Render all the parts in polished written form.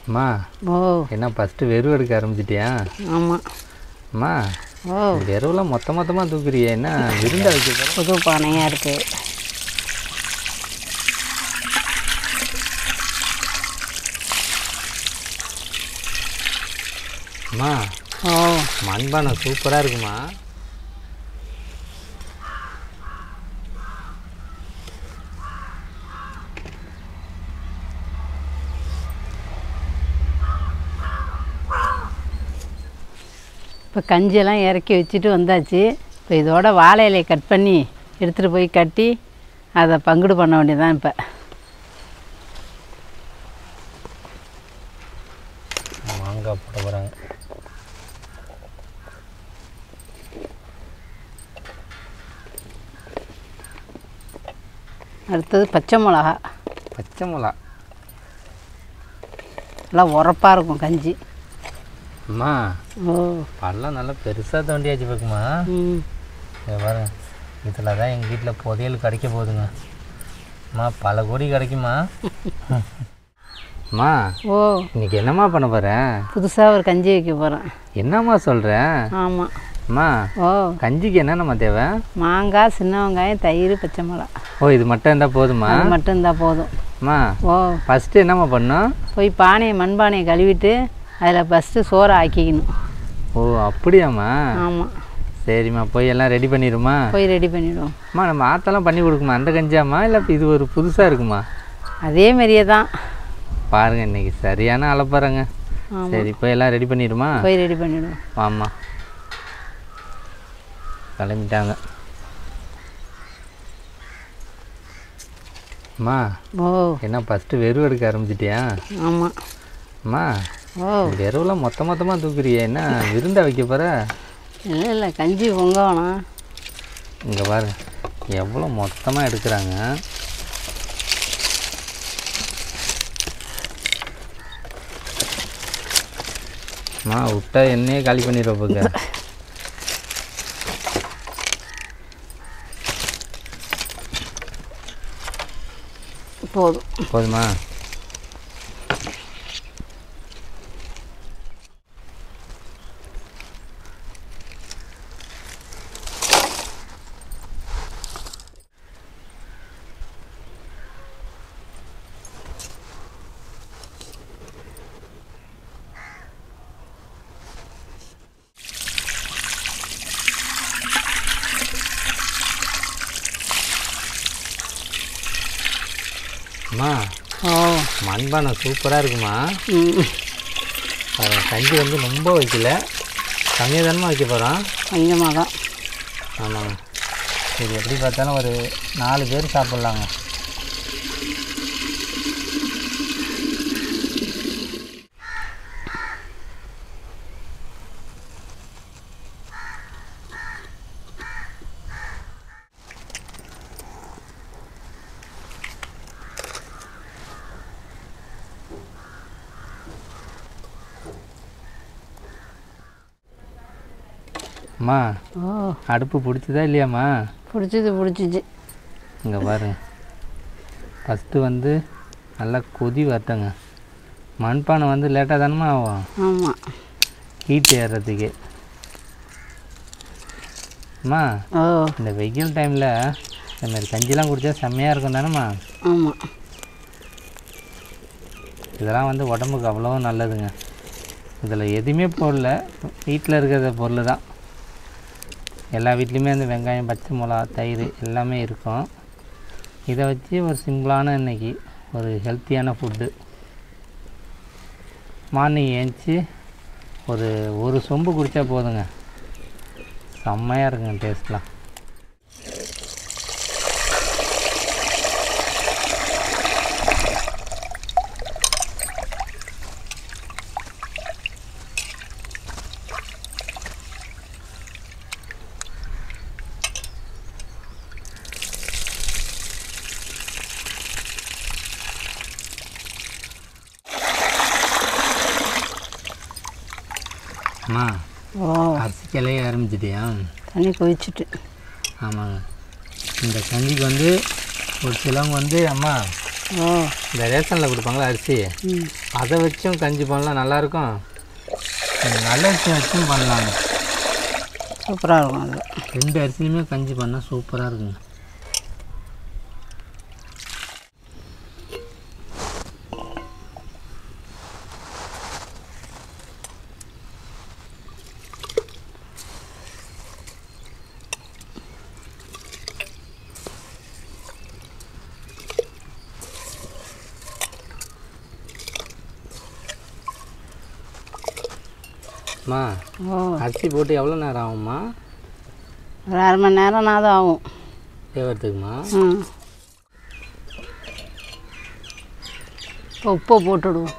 அம்மா ஓ என்ன ஃபஸ்ட்டு வெறும் எடுக்க ஆரம்பிச்சிட்டியா? ஆமாம். அம்மா ஓ வெறுவெல்லாம் மொத்தமாக தூக்குறியே, என்ன விருந்தா வைக்க? புது பானையாக இருக்குது. அம்மா ஓ மண்பானை சூப்பராக இருக்குமா? இப்போ கஞ்சியெல்லாம் இறக்கி வச்சுட்டு வந்தாச்சு. இப்போ இதோட வாழை இலையை கட் பண்ணி எடுத்துகிட்டு போய் கட்டி அதை பங்குடு பண்ண வேண்டியதான். இப்போ மாங்காய் போட போகிறாங்க. அடுத்தது பச்சை மிளகா. பச்சை மிளகா நல்லா உரப்பாக இருக்கும் கஞ்சி. அம்மா ஓ பழம் நல்லா பெருசாக தோண்டியாச்சு பார்க்குமா? ம் பாருங்க, இதில் தான் எங்கள் வீட்டில் புதையல் கிடைக்க போகுதுங்க. அம்மா பல கோடி கிடைக்குமா? அம்மா ஓ இன்னைக்கு என்னம்மா பண்ண போகிறேன்? புதுசாக ஒரு கஞ்சி வைக்க போகிறேன். என்னம்மா சொல்கிறேன்? ஆமாம். அம்மா ஓ கஞ்சிக்கு என்னென்னம்மா தேவை? மாங்காய், சின்ன வெங்காயம், தயிர், பச்சை மிளகா. ஓ இது மட்டும் இருந்தால் போதுமா? அது மட்டும் இருந்தால் போதும். அம்மா ஓ ஃபஸ்ட்டு என்னம்மா பண்ணணும்? போய் மண்பானையை கழுவிட்டு அதில் ஃபஸ்ட்டு சோறை ஆக்கிக்கணும். ஓ அப்படியாம்மா? ஆமாம். சரிம்மா, போய் எல்லாம் ரெடி பண்ணிடுமா? போய் ரெடி பண்ணிவிடுவோம். அம்மா நம்ம ஆத்தெல்லாம் பண்ணி கொடுக்குமா அந்த கஞ்சியாம்மா, இல்லை இது ஒரு புதுசாக இருக்குமா? அதே மாதிரியே தான். பாருங்கள் இன்றைக்கி சரியான அலப்பறங்க. சரி போய் எல்லாம் ரெடி பண்ணிடுமா? போய் ரெடி பண்ணிவிடுவோம். ஆமாம் கிளம்பிட்டாங்க. அம்மா ஓ என்ன ஃபஸ்ட்டு வெறும் எடுக்க ஆரம்பிச்சிட்டியா? ஆமாம். அம்மா ஓ வெறுவெல்லாம் மொத்தமாக தூக்குறியே, என்ன விருந்தா வைக்க போகிற? இல்லை இல்லை கஞ்சி பொங்க வேணாம். இங்கே பாருங்க எவ்வளோ மொத்தமாக எடுக்கிறாங்க. அம்மா விட்டா என்னையே காலி பண்ணிடுவோம் போங்க. போதும். போதுமா? அம்மா ஓ மண்பானை சூப்பராக இருக்குமா? ம் கஞ்சி வந்து ரொம்ப வைக்கல, கம்மியாக தானமாக வைக்க போகிறோம். கொஞ்சமாக தான். ஆமாங்க. சரி எப்படி பார்த்தாலும் ஒரு 4 பேர் சாப்பிட்லாங்க. அம்மா ஓ அடுப்பு பிடிச்சதா இல்லையாம்மா? பிடிச்சிச்சு. இங்கே பாருங்க, ஃபஸ்ட்டு வந்து நல்லா கொதி வரட்டங்க. மண்பானை வந்து லேட்டாக தானம்மா ஆகும்? ஆமாம். ஹீட் ஏறுறதுக்கு. அம்மா ஓ இந்த வெயில் டைமில் இந்த மாதிரி கஞ்சிலாம் குடித்தா செம்மையாக இருக்கும் தானேம்மா? ஆமாம். இதெல்லாம் வந்து உடம்புக்கு அவ்வளோ நல்லதுங்க. இதில் எதுவுமே போடல, வீட்டில் இருக்கிற பொருள் தான். எல்லா வீட்லேயுமே அந்த வெங்காயம், பச்சை மிளகா, தயிர் எல்லாமே இருக்கும். இதை வச்சு ஒரு சிம்பிளான இன்றைக்கி ஒரு ஹெல்த்தியான ஃபுட்டு. மார்னிங் ஏஞ்சி ஒரு சொம்பு குடித்தா போதுங்க, செம்மையாக இருக்குங்க டேஸ்ட்லாம். அம்மா ஓ அரிசி கிளைய ஆரம்பிச்சிட்டியா? தண்ணி கொதிச்சுட்டு. ஆமாங்க. இந்த கஞ்சிக்கு வந்து ஒரு சிலவங்க வந்து அம்மா ஓ இந்த ரேஷனில் கொடுப்பாங்களா அரிசி, ம் அதை வச்சும் கஞ்சி பண்ணலாம், நல்லாயிருக்கும். நல்ல அரிசி வச்சும் பண்ணலாங்க, சூப்பராக இருக்கும் அது. 2 அரிசியுமே கஞ்சி பண்ணால் சூப்பராக இருக்குங்க. அம்மா ஓ அரிசி போட்டு எவ்வளோ நேரம் ஆகும்மா? ஒரு அரை மணி நேரம் தான் ஆகும் வேகிறதுக்குமா? ம். இப்போ உப்பை போட்டுடுவோம்.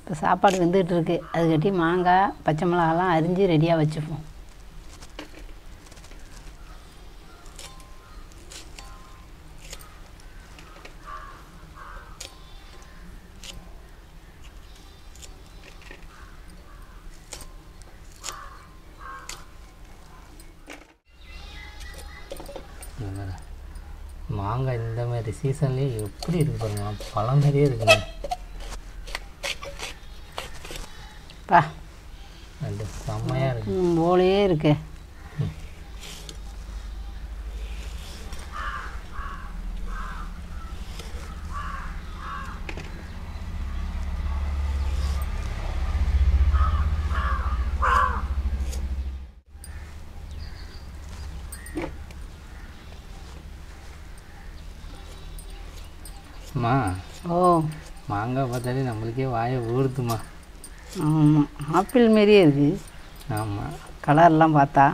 இப்போ சாப்பாடு வெந்துக்கிட்டு இருக்கு, அதுக்கட்டி மாங்காய் பச்சை மிளகாலாம் அரிஞ்சு ரெடியாக வச்சுப்போம். மாங்காய் இந்த மாதிரி சீசன்லேயே எப்படி இருக்கு பாருங்க, பழம் மாதிரியே இருக்குங்க. பா அது செம்மையாக இருக்கு. போலையே இருக்கு. அம்மா ஓ மாங்காய் பார்த்தாலே நம்மளுக்கே வாயை ஊறுதுமா. ஆமாம், ஆப்பிள் மாரியே இருக்குது ஆமாம், கலர்லாம் பார்த்தா.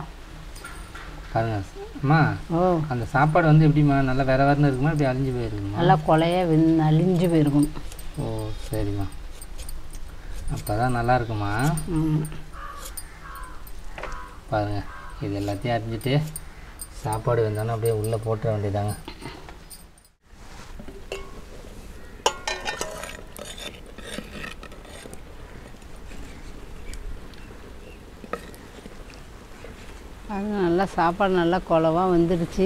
பாருங்க அம்மா, ஓ அந்த சாப்பாடு வந்து எப்படிம்மா, நல்லா வேற வேறுனு இருக்குமா, இப்படி அழிஞ்சு போயிருக்குமா? நல்லா கொலைய அழிஞ்சு போயிருக்கும். ஓ சரிம்மா, அப்போ தான் நல்லா இருக்குமா. பாருங்க, இது எல்லாத்தையும் அரிஞ்சிட்டு சாப்பாடு வெந்தாலும் அப்படியே உள்ளே போட்டுற வேண்டியதாங்க. அது நல்லா சாப்பாடு நல்லா குழவாக வந்துடுச்சு.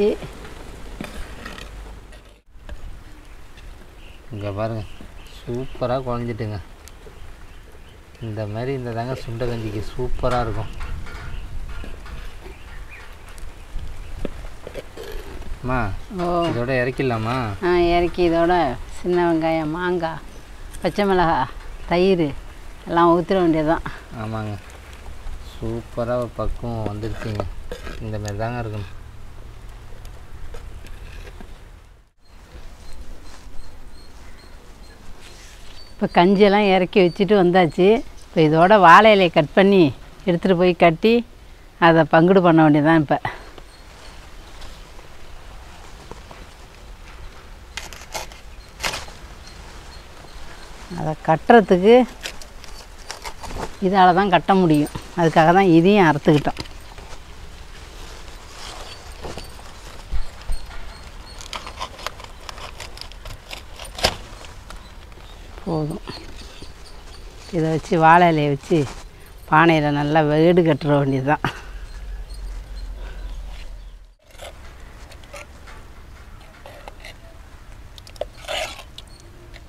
இங்கே பாருங்க, சூப்பராக குழஞ்சிட்டுங்க. இந்த மாதிரி இந்த தாங்க சுண்டை கஞ்சிக்கு சூப்பராக இருக்கும். அம்மா ஓ இதோட இறக்கிடலாமா? இறக்கி இதோட சின்ன வெங்காயம், மாங்காய், பச்சை மிளகாய், தயிர் எல்லாம் ஊற்றிட வேண்டியதுதான். ஆமாங்க, சூப்பராக பக்குவம் வந்துருச்சுங்க. இந்த மாதிரி தாங்க இருக்கணும். இப்போ கஞ்சியெல்லாம் இறக்கி வச்சுட்டு வந்தாச்சு. இப்போ இதோட வாழை இலையை கட் பண்ணி எடுத்துகிட்டு போய் கட்டி அதை பங்குடு பண்ண வேண்டியதுதான். இப்போ அதை கட்டுறதுக்கு இதால் தான் கட்ட முடியும், அதுக்காக தான் இதையும் அறுத்துக்கிட்டோம். போதும், இதை வச்சு வாழை இலையை வச்சு பானையில் நல்லா வேடு கட்டுற வேண்டியது தான்.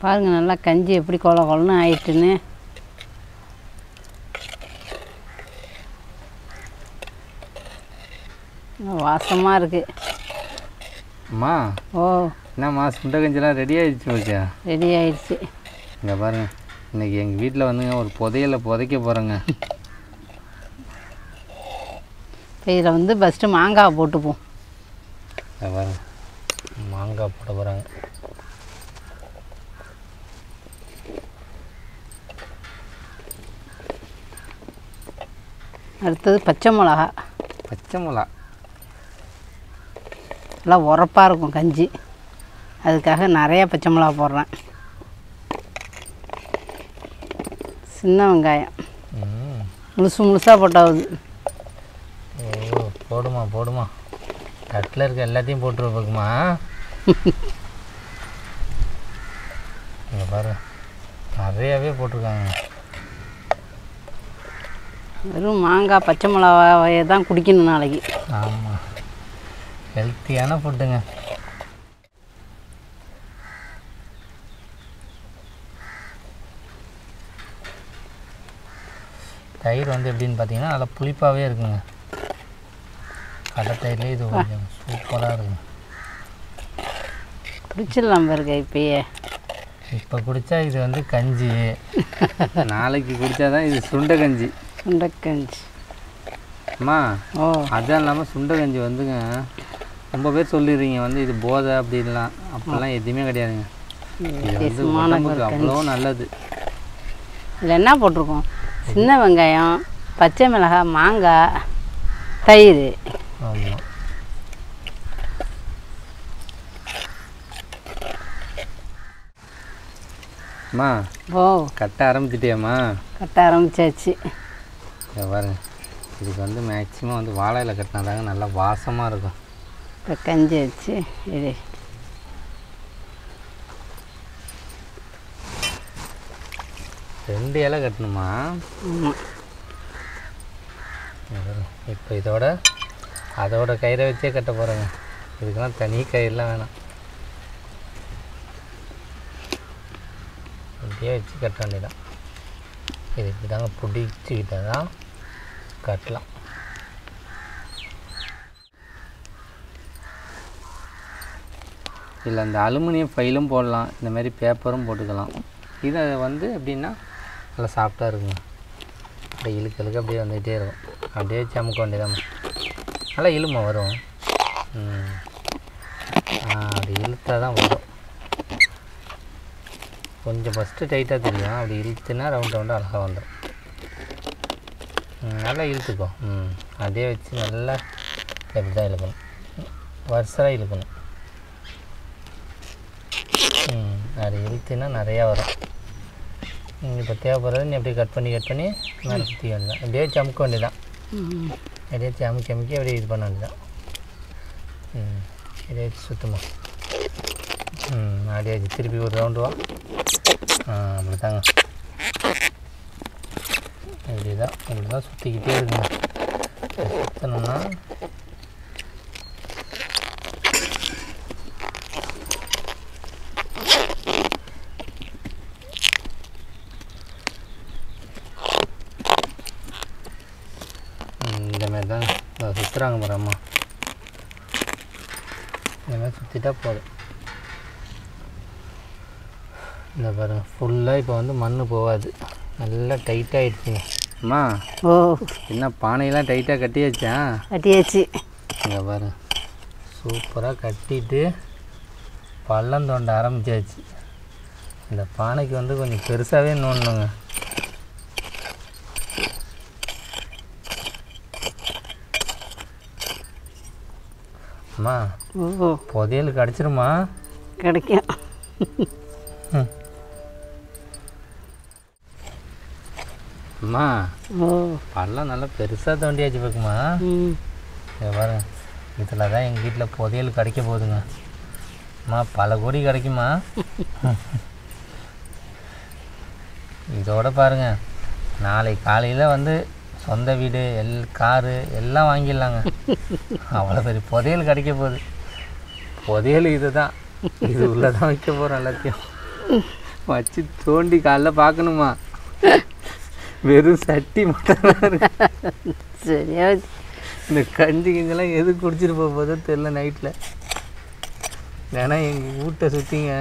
பாருங்கள் நல்லா கஞ்சி எப்படி கொல கொலன்னு ஆயிட்டுன்னு. வாசமாக இருக்குது. அம்மா ஓ என்னம்மா, சுண்டை கஞ்சிலாம் ரெடி ஆகிடுச்சு ஓகே? ரெடி ஆயிடுச்சு. இங்கே பாருங்கள், இன்றைக்கி எங்கள் வீட்டில் வந்துங்க ஒரு புதைக்க போகிறேங்க. இப்போ இதில் வந்து ஃபஸ்ட்டு மாங்காவை போட்டுப்போம். இங்கே பாருங்க, மாங்காய் போட போகிறாங்க. அடுத்தது பச்சை மிளகா. பச்சை மிளகா நல்லா உரப்பாக இருக்கும் கஞ்சி. அதுக்காக நிறையா பச்சை மிளகா போடுறேன். சின்ன வெங்காயம் முழுசாக போட்டாவது. ஓ போடுமா தட்டில் இருக்க எல்லாத்தையும் போட்டுருப்போக்குமா. இங்கே பாரு நிறையாவே போட்டிருக்காங்க. வெறும் மாங்காய் பச்சை மிளகாயை தான் குடிக்கணும் நாளைக்கு. ஆமாம், ஹெல்த்தியான ஃபுட்டுங்க. தயிர் வந்து எப்படின்னு பார்த்தீங்கன்னா நல்லா புளிப்பாகவே இருக்குங்க. கடை தயிர்லேயே இது கொஞ்சம் சூப்பராக இருக்குங்க. குடிச்சிடலாம் பாருங்க. இப்போ குடித்தா இது வந்து கஞ்சி, நாளைக்கு குடித்தா தான் இது சுண்டை கஞ்சி. அம்மா அதுதான் இல்லாமல் சுண்டை கஞ்சி வந்துங்க ரொம்ப பேர் சொல்லிடுறீங்க வந்து இது போதை அப்படின்லாம். அப்படிலாம் எதுவுமே கிடையாதுங்க. இது வந்து உடம்புக்கு அவ்வளோ நல்லது. இதில் என்ன போட்டிருக்கோம்? சின்ன வெங்காயம், பச்சை மிளகாய், மாங்காய், தயிர். ஆமாம், அம்மா கட்ட ஆரம்பிச்சிட்டியாம்மா? கட்ட ஆரம்பிச்சாச்சு. இதை பாருங்க, இதுக்கு வந்து மேக்ஸிமம் வந்து வாழை இலை கட்டினாதாங்க நல்லா வாசமாக இருக்கும். இப்போ கஞ்சி வச்சு இது 2 இலை கட்டணுமா? இப்போ அதோட கயிறை வச்சே கட்ட போகிறேங்க. இதுக்கெல்லாம் தனி கயிறுலாம் வேணாம், இப்படியே வச்சு கட்ட வேண்டியதான். இது இப்படி தாங்க பிடிச்சிக்கிட்டால் தான் கட்டலாம். இல்லை அந்த அலுமினியம் ஃபைலும் போடலாம், இந்த மாதிரி பேப்பரும் போட்டுக்கலாம். இதை வந்து எப்படின்னா நல்லா சாஃப்டாக இருக்குங்க. அப்படியே இழுக்க அப்படியே வந்துகிட்டே இருக்கும். அப்படியே வச்சு அமுக்க வேண்டியதான். நல்லா இழுமா வரும். அப்படி இழுத்தா தான் வரும். கொஞ்சம் ஃபஸ்ட்டு டைட்டாக தெரியும், அப்படி இழுத்துனா ரவுண்டாக அழகாக வந்துடும். நல்லா இழுத்துக்கோ. அப்படியே வச்சு நல்லா எப்படி தான் இழுக்கணும், வருஷராக இழுக்கணும். அது இழுத்துனா நிறையா வரும். இப்போ தேவைப்படுறது நீ அப்படியே கட் பண்ணி மேலே சுற்றி வேண்டியதான். அப்படியே வச்சு அமுக்க வேண்டியதான். அப்படியே வச்சு அமுக்கி அப்படியே இது பண்ண வேண்டியதான். அப்படியே வச்சு சுத்தமா அப்படியே வச்சு திருப்பி ஒரு ரவுண்டு வா. அப்படி தாங்க, இப்படி தான் சுற்றிக்கிட்டே இருக்குங்க. சுற்றணும்னா இந்தமாரி தான் சுற்றுறாங்க பாரு அம்மா. இந்த மாதிரி சுற்றிட்டா போதும். இந்த பாருங்க ஃபுல்லாக இப்போ வந்து மண் போகாது, நல்லா டைட்டாகிடுச்சுங்க. அம்மா என்ன பானையெல்லாம் டைட்டாக கட்டியாச்சு. இங்கே பாருங்க சூப்பராக கட்டிட்டு பள்ளம் தோண்ட ஆரம்பிச்சாச்சு. இந்த பானைக்கு வந்து கொஞ்சம் பெருசாகவே நோண்டணுங்க. அம்மா புதையல் கிடச்சிருமா? கிடைக்கும். அம்மா பள்ளம் நல்லா பெருசாக தோண்டியாச்சு பார்க்குமா. பாருங்க இதில் தான் எங்கள் வீட்டில் புதையல் கிடைக்க போகுதுங்க. அம்மா பல கோடி கிடைக்குமா? இதோட பாருங்க நாளை காலையில் வந்து சொந்த வீடு காரு எல்லாம் வாங்கிடலாங்க. அவ்வளோ பெரிய புதையல் கிடைக்க போகுது. புதையல் இது தான், இது உள்ளே தான் வைக்க போகிறோம். எல்லாத்தையும் வச்சு தோண்டி காலைல பார்க்கணுமா? வெறும் சட்டி மட்டும் இருக்கு. சரியா இந்த கஞ்சி கிஞ்செல்லாம் எது குடிச்சிட்டு போதோ தெரில நைட்டில். ஏன்னா எங்கள் வீட்டை சுற்றிங்க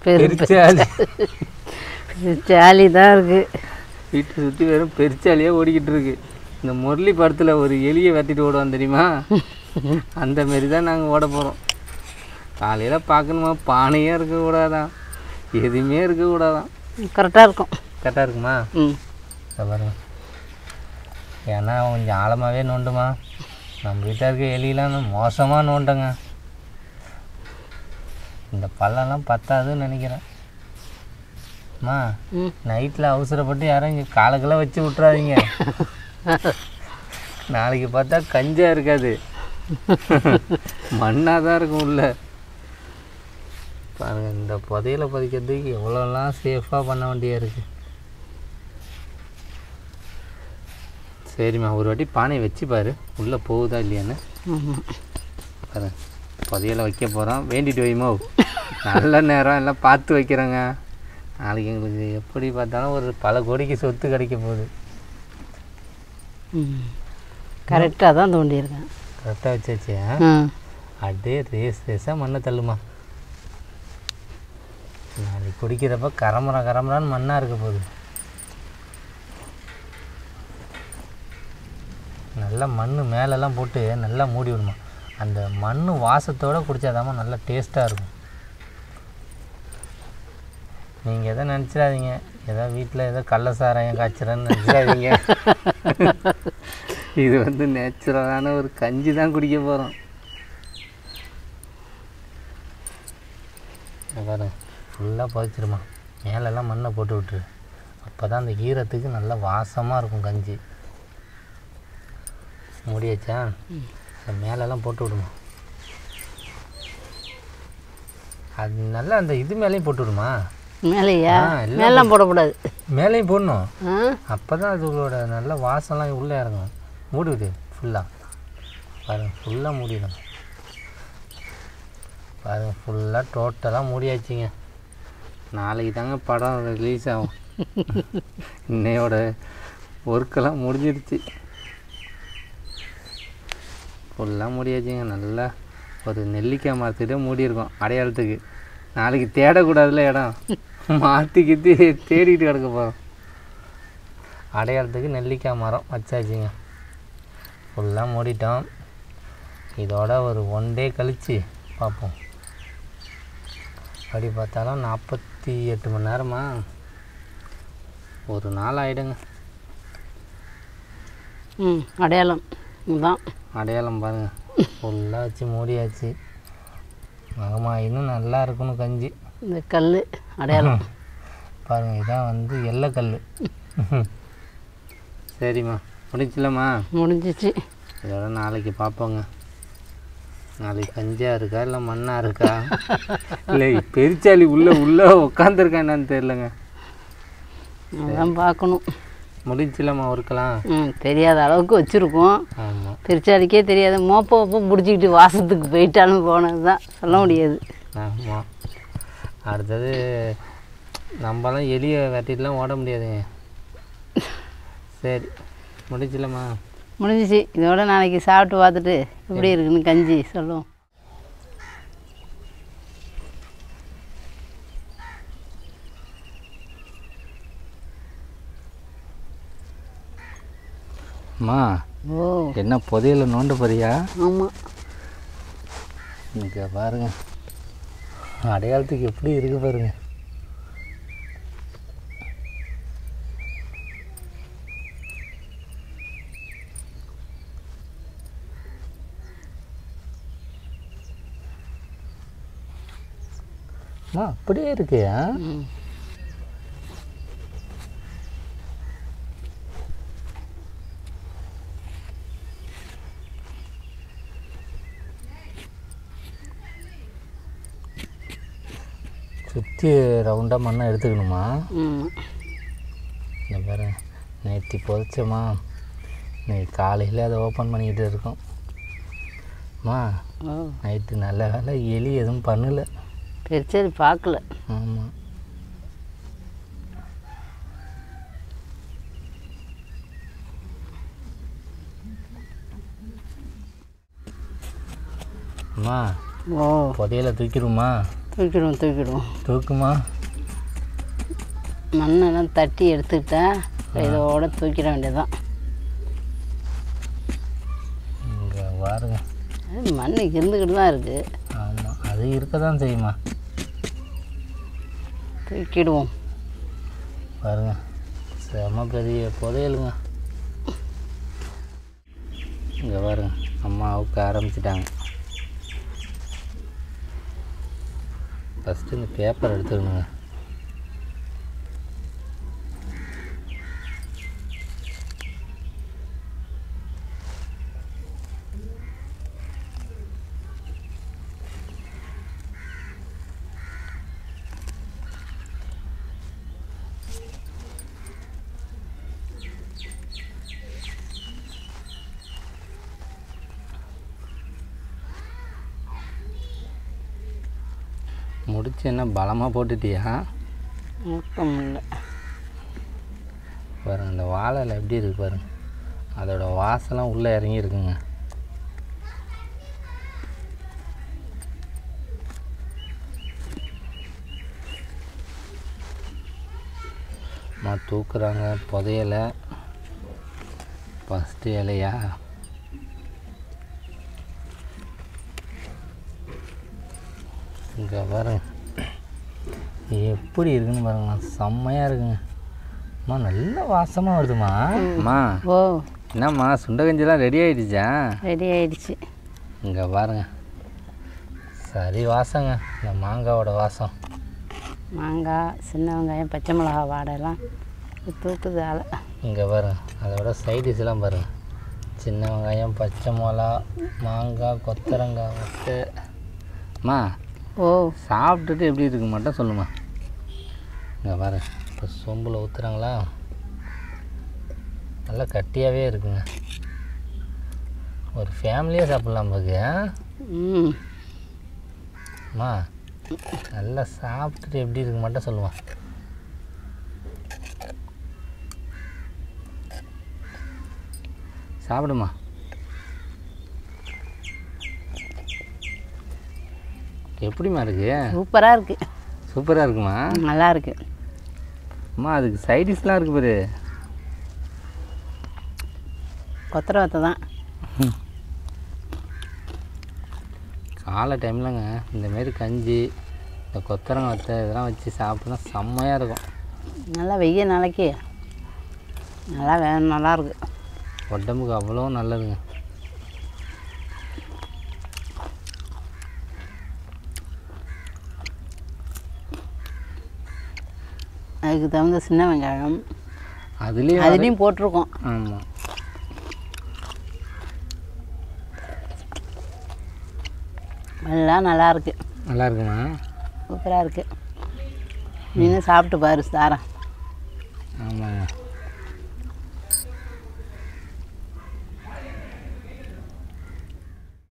பெருச்சாலி தான் இருக்குது. வீட்டை சுற்றி வெறும் பெருச்சாலியாக ஓடிக்கிட்டு இருக்கு. இந்த முரளி படத்தில் ஒரு எலியை வெட்டிட்டு ஓடுவோம் தெரியுமா? அந்த மாரி தான் நாங்கள் ஓட போகிறோம். காலையில் பார்க்கணுமா, பானையே இருக்கக்கூடாதான், எதுவுமே இருக்கக்கூடாதான். கரெக்டாக இருக்கும். கரெக்டாக இருக்குமா? பாருங்க, ஏன்னா கொஞ்சம் ஆழமாகவே நோண்டுமா. நம்ம வீட்டில் இருக்க எலியெலாம் மோசமாக நோண்டுங்க. பழம்லாம் பத்தாதுன்னு நினைக்கிறேன். அம்மா ம் நைட்டில் அவசரப்பட்டு யாரும் இங்கே காலக்கெல்லாம் வச்சு விட்றாதீங்க. நாளைக்கு பார்த்தா கஞ்சியாக இருக்காது, மண்ணாக தான் இருக்கும் உள்ள. பாருங்கள், இந்த புதையில பதிக்கிறதுக்கு எவ்வளோலாம் சேஃபாக பண்ண வேண்டியதாக இருக்குது. சரிம்மா, ஒரு வாட்டி பானையை வச்சு பாரு உள்ளே போகுதா இல்லையான்னு. பாரு, புதையில வைக்க போகிறோம், வேண்டிட்டு வைமோ. நல்ல நேரம் எல்லாம் பார்த்து வைக்கிறேங்க. நாளைக்கு எங்களுக்கு எப்படி பார்த்தாலும் ஒரு பல கோடிக்கு சொத்து கிடைக்க போகுது. கரெக்டாக தான் தோண்டியிருக்கேன். கரெக்டாக வச்சாச்சு. அப்படியே ரேஸாக மண்ணை தள்ளுமா. நாளைக்கு குடிக்கிறப்ப கரமுறான்னு மண்ணாக இருக்க போகுது. நல்லா மண் மேலெல்லாம் போட்டு நல்லா மூடி விடுமா. அந்த மண் வாசத்தோடு குடித்தாதாம்மா நல்லா டேஸ்ட்டாக இருக்கும். நீங்கள் எதை நினச்சிடாதீங்க, ஏதோ வீட்டில் ஏதோ கள்ள சாராயம் காய்ச்சிறன்னு நினச்சிடாதீங்க. இது வந்து நேச்சுரலான ஒரு கஞ்சி தான் குடிக்க போகிறோம். பாருங்க, ஃபுல்லாக புதைச்சிருமா. மேலெல்லாம் மண்ணை போட்டு விட்டுரு. அப்போ தான் அந்த ஈரத்துக்கு நல்லா வாசமாக இருக்கும் கஞ்சி. முடியாச்சா? மேலெல்லாம் போட்டு விடுமா. அது நல்லா அந்த இது மேலேயும் போட்டு விடுமா. மேலேயா? மேலாம் போடக்கூடாது, மேலேயும் போடணும். அப்போ தான் அதுகளோட நல்ல வாசம்லாம் உள்ளே இறங்கும். மூடிவிடு ஃபுல்லாக. பாருங்கள், ஃபுல்லாக மூடிடும். பாருங்கள், ஃபுல்லாக டோட்டலாக மூடியாச்சுங்க. நாளைக்கு தாங்க படம் ரிலீஸ் ஆகும். இன்னையோட ஒர்க்கெல்லாம் முடிஞ்சிருச்சு. ஃபுல்லாக மூடியாச்சுங்க. நல்லா ஒரு நெல்லிக்காய் மரத்துக்கிட்டே மூடியிருக்கோம் அடையாளத்துக்கு. நாளைக்கு தேடக்கூடாதுல இடம், மாற்றிக்கிட்டு தேடிக்கிட்டு கிடக்க போகிறோம். அடையாளத்துக்கு நெல்லிக்காய் மரம் வச்சாச்சுங்க. ஃபுல்லாக மூடிட்டோம். இதோட ஒரு 1 டே கழித்து பார்ப்போம். அப்படி பார்த்தாலும் 48 மணி நேரமா, ஒரு நாள் ஆகிடுங்க. அடையாளம் தான். அடையாளம் பாருங்கள், ஃபுல்லாக வச்சு மூடியாச்சு. ஆமா, இன்னும் நல்லா இருக்கணும் கஞ்சி. இந்த கல் அடையாளம் பாருங்கள், இதான் வந்து எல்லை கல். சரிம்மா, முடிச்சிடலாமா? முடிஞ்சிச்சு. இதோட நாளைக்கு பார்ப்போங்க. நாளைக்கு கஞ்சியாக இருக்கா இல்லை மண்ணாக இருக்கா, இல்லை பெருச்சாளி உள்ளே உட்காந்துருக்கா என்னன்னு தெரிலங்க. அதான் பார்க்கணும். முடிஞ்சிடலாமா ஒர்க்கெல்லாம்? தெரியாத அளவுக்கு வச்சுருக்கோம். ஆமாம், பெருச்சாலிக்கே தெரியாது. மோப்போ பிடிச்சிக்கிட்டு வாசத்துக்கு போயிட்டாலும் போனது தான், சொல்ல முடியாது. ஆமாம். அடுத்தது நம்மளாம் எலியை வெட்டிட்டுலாம் ஓட முடியாதுங்க. சரி, முடிச்சிடலாமா? முடிஞ்சிச்சு. இதோட நாளைக்கு சாப்பிட்டு பார்த்துட்டு எப்படி இருக்குன்னு கஞ்சி சொல்லுவோம். அம்மா, ஓ, என்ன புதையில நோண்ட போறியா? ஆமாம். இங்கே பாருங்க, அடையாளத்துக்கு எப்படி இருக்கு பாருங்க. அம்மா, அப்படியே இருக்கு. சுற்றி ரவுண்டாக மண்ணை எடுத்துக்கணுமா? இந்த பாரு, நேற்று புதைச்சோமா, இன்னைக்கு காலையில் அதை ஓப்பன் பண்ணிக்கிட்டு இருக்கோம். அம்மா, நைட்டு நல்ல வேலை எலி எதுவும் பண்ணலை. பெருச்சாலி பார்க்கல. ஆமாம். அம்மா, ஓ, புதையில தூக்கிடுமா? தூக்கிடுவோம். தூக்குமா? மண்ணெல்லாம் தட்டி எடுத்துக்கிட்டா இதோட தூக்கிட வேண்டியதுதான். இங்கே பாருங்க, மண் இருந்துக்கிட்டு தான் இருக்குது. ஆமாம், அது இருக்க தான் செய்யுமா. தூக்கிடுவோம். பாருங்க, செம பெரிய புதையலுங்க. இங்கே பாருங்க, அம்மா அவுக்க ஆரம்பிச்சிட்டாங்க. ஃபஸ்ட்டு இந்த பேப்பர் எடுத்துக்கணுங்க. முடிச்சு என்ன பலமாக போட்டுட்டியா? முக்கம் இல்லை பாருங்கள், இந்த வாழையில் எப்படி இருக்குது பாருங்கள். அதோட வாசலாம் உள்ளே இறங்கியிருக்குங்க. தூக்குறாங்க புதையலை. ஃபஸ்ட்டு இலையா? இங்கே பாருங்க எப்படி இருக்குன்னு பாருங்கம்மா. செம்மையாக இருக்குங்க. அம்மா நல்ல வாசமாக வருதுமா. அம்மா ஓ என்னம்மா சுண்டை கஞ்சிலாம் ரெடி ஆகிடுச்சா? ரெடி ஆயிடுச்சு. இங்கே பாருங்க சரி வாசங்க. இந்த மாங்காவோட வாசம். மாங்காய், சின்ன வெங்காயம், பச்சை மிளகா வாடையெல்லாம் தூக்குது ஆளை. இங்கே பாருங்க அதோட சைடிஷ்லாம் பாருங்கள். சின்ன வெங்காயம், பச்சை மிளகா, மாங்காய், கொத்தரங்காய் வட்டு. அம்மா ஓ சாப்பிட்டுட்டு எப்படி இருக்கு மட்டும் சொல்லுமா. இங்கே பாரு இப்போ சொம்பில் ஊற்றுறாங்களா, நல்லா கட்டியாகவே இருக்குங்க. ஒரு ஃபேமிலியாக சாப்பிட்லாம் பாக்கு. ம் அம்மா நல்லா சாப்பிட்டுட்டு எப்படி இருக்கு மட்டும் சொல்லுமா. சாப்பிடுமா. எப்படிம்மா இருக்கு? சூப்பராக இருக்குது. சூப்பராக இருக்குமா? நல்லா இருக்கு. அம்மா அதுக்கு சைடிஷ்லாம் இருக்குது பாரு. கொத்தரை வத்தை தான். காலை டைம்லங்க இந்தமாரி கஞ்சி, இந்த கொத்தரங்காய் வத்தை இதெல்லாம் வச்சு சாப்பிட்னா செம்மையாக இருக்கும். நல்லா வெய்ய நாளைக்கு நல்லாயிருக்கு. உடம்புக்கு அவ்வளோ நல்லதுங்க. அதுக்கு தகுந்த சின்ன வெங்காயம் அதுலேயும் போட்டிருக்கோம். ஆமாம். எல்லாம் நல்லாயிருக்கு. நல்லா இருக்குமா? சூப்பராக இருக்குது. நீனும் சாப்பிட்டு பாரு தாரேன். ஆமாங்க.